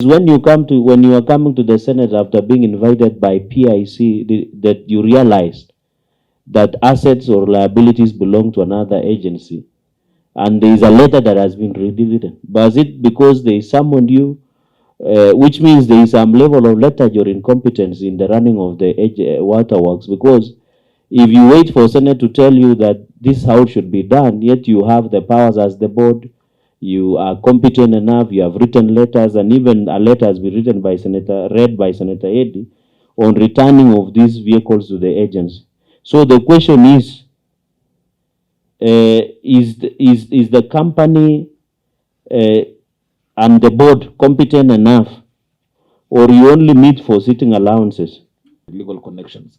When you are coming to the Senate after being invited by PIC, that you realized that assets or liabilities belong to another agency, and there is a letter that has been rewritten. Was it because they summoned you, which means there is some level of lethargy or incompetence in the running of the waterworks? Because if you wait for Senate to tell you that this is how it should be done, yet you have the powers as the board, you are competent enough, you have written letters, and even a letter has been written by read by Senator Eddy on returning of these vehicles to the agency. So the question is the company and the board competent enough, or you only meet for sitting allowances? Legal connections.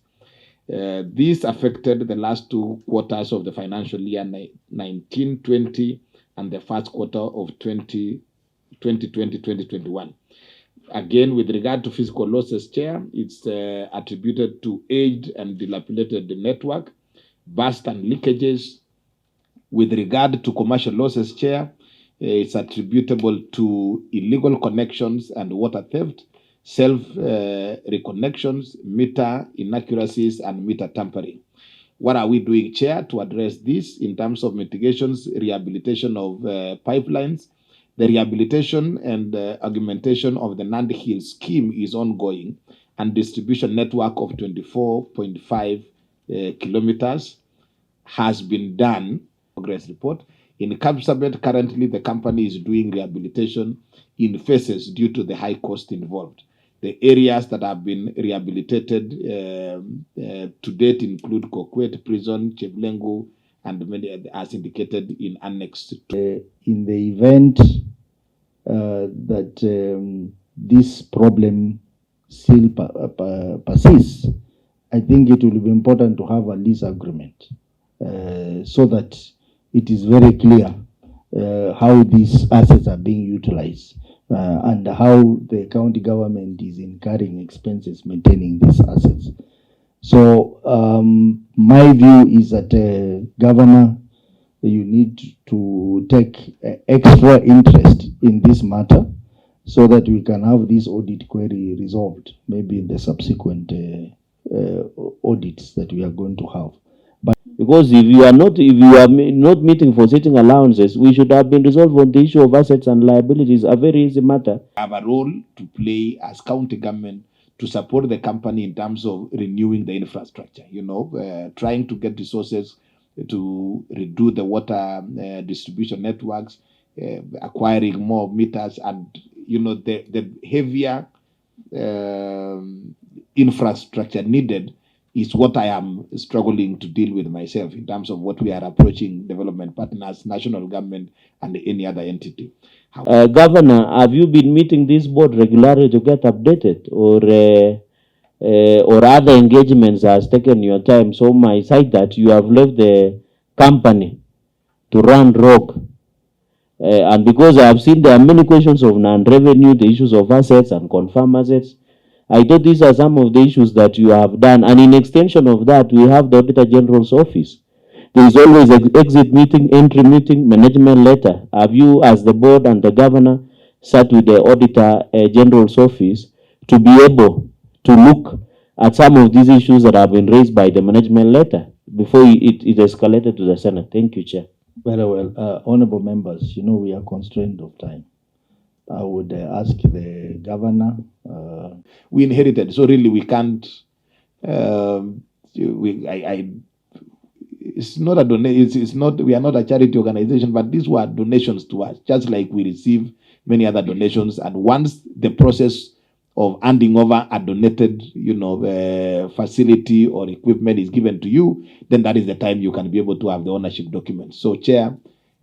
This affected the last 2 quarters of the financial year 1920 and the first quarter of 2020-2021. Again, with regard to physical losses, Chair, it's attributed to aged and dilapidated network, burst and leakages. With regard to commercial losses, Chair, it's attributable to illegal connections and water theft, self-reconnections, meter inaccuracies, and meter tampering. What are we doing, Chair, to address this in terms of mitigations, rehabilitation of pipelines? The rehabilitation and augmentation of the Nandi Hill scheme is ongoing, and distribution network of 24.5 kilometers has been done. Progress report. In Kapsabet, currently the company is doing rehabilitation in phases due to the high cost involved. The areas that have been rehabilitated to date include Kokwet Prison, Chevlengu, and many as indicated in Annex 2. In the event that this problem still persists, I think it will be important to have a lease agreement so that it is very clear how these assets are being utilized and how the county government is incurring expenses maintaining these assets. So my view is that Governor, you need to take extra interest in this matter so that we can have this audit query resolved, maybe in the subsequent audits that we are going to have. Because if you are not meeting for sitting allowances, we should have been resolved on the issue of assets and liabilities, a very easy matter. Have a role to play as county government to support the company in terms of renewing the infrastructure, trying to get resources to redo the water distribution networks, acquiring more meters, and the heavier infrastructure needed is what I am struggling to deal with myself in terms of what we are approaching development partners, national government, and any other entity. Governor, have you been meeting this board regularly to get updated, or other engagements has taken your time so much that you have left the company to run rogue? And because I have seen there are many questions of non-revenue, the issues of assets and confirmed assets, I thought these are some of the issues that you have done. And in extension of that, we have the Auditor General's office. There is always an exit meeting, entry meeting, management letter. Have you, as the board and the governor, sat with the Auditor General's office to be able to look at some of these issues that have been raised by the management letter before it escalated to the Senate? Thank you, Chair. Very well. Honorable members, we are constrained of time. I would ask the governor. We inherited, so really we can't. It's not a donation. It's not. We are not a charity organization, but these were donations to us, just like we receive many other donations. And once the process of handing over a donated, facility or equipment is given to you, then that is the time you can be able to have the ownership documents. So, Chair,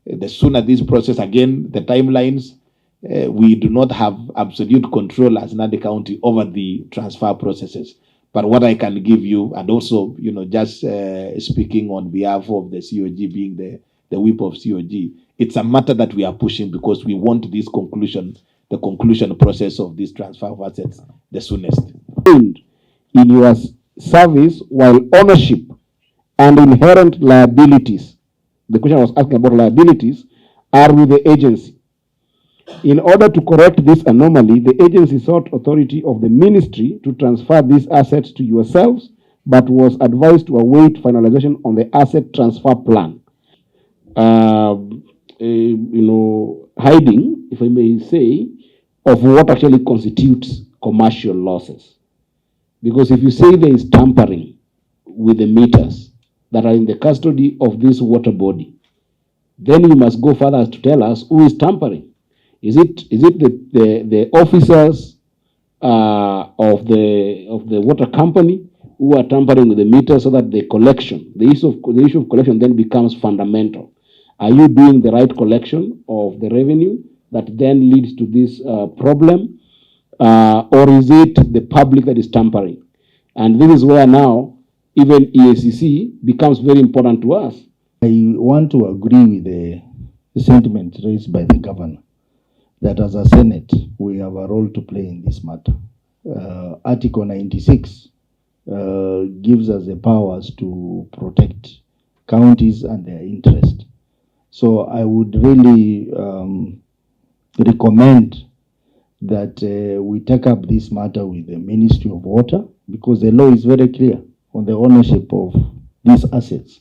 the sooner this process, again, the timelines. We do not have absolute control as Nandi County over the transfer processes. But what I can give you, and also, just speaking on behalf of the COG, being the whip of COG, it's a matter that we are pushing because we want this conclusion, the conclusion process of this transfer of assets, the soonest. In your service, while ownership and inherent liabilities, the question I was asking about liabilities, are with the agency. In order to correct this anomaly, the agency sought authority of the ministry to transfer these assets to yourselves, but was advised to await finalization on the asset transfer plan. Hiding, if I may say, of what actually constitutes commercial losses. Because if you say there is tampering with the meters that are in the custody of this water body, then you must go further to tell us who is tampering. Is it the officers of the water company who are tampering with the meter, so that the issue of collection then becomes fundamental? Are you doing the right collection of the revenue that then leads to this problem, or is it the public that is tampering? And this is where now even EACC becomes very important to us. I want to agree with the sentiment raised by the governor that as a Senate, we have a role to play in this matter. Article 96 gives us the powers to protect counties and their interest. So I would really recommend that we take up this matter with the Ministry of Water, because the law is very clear on the ownership of these assets.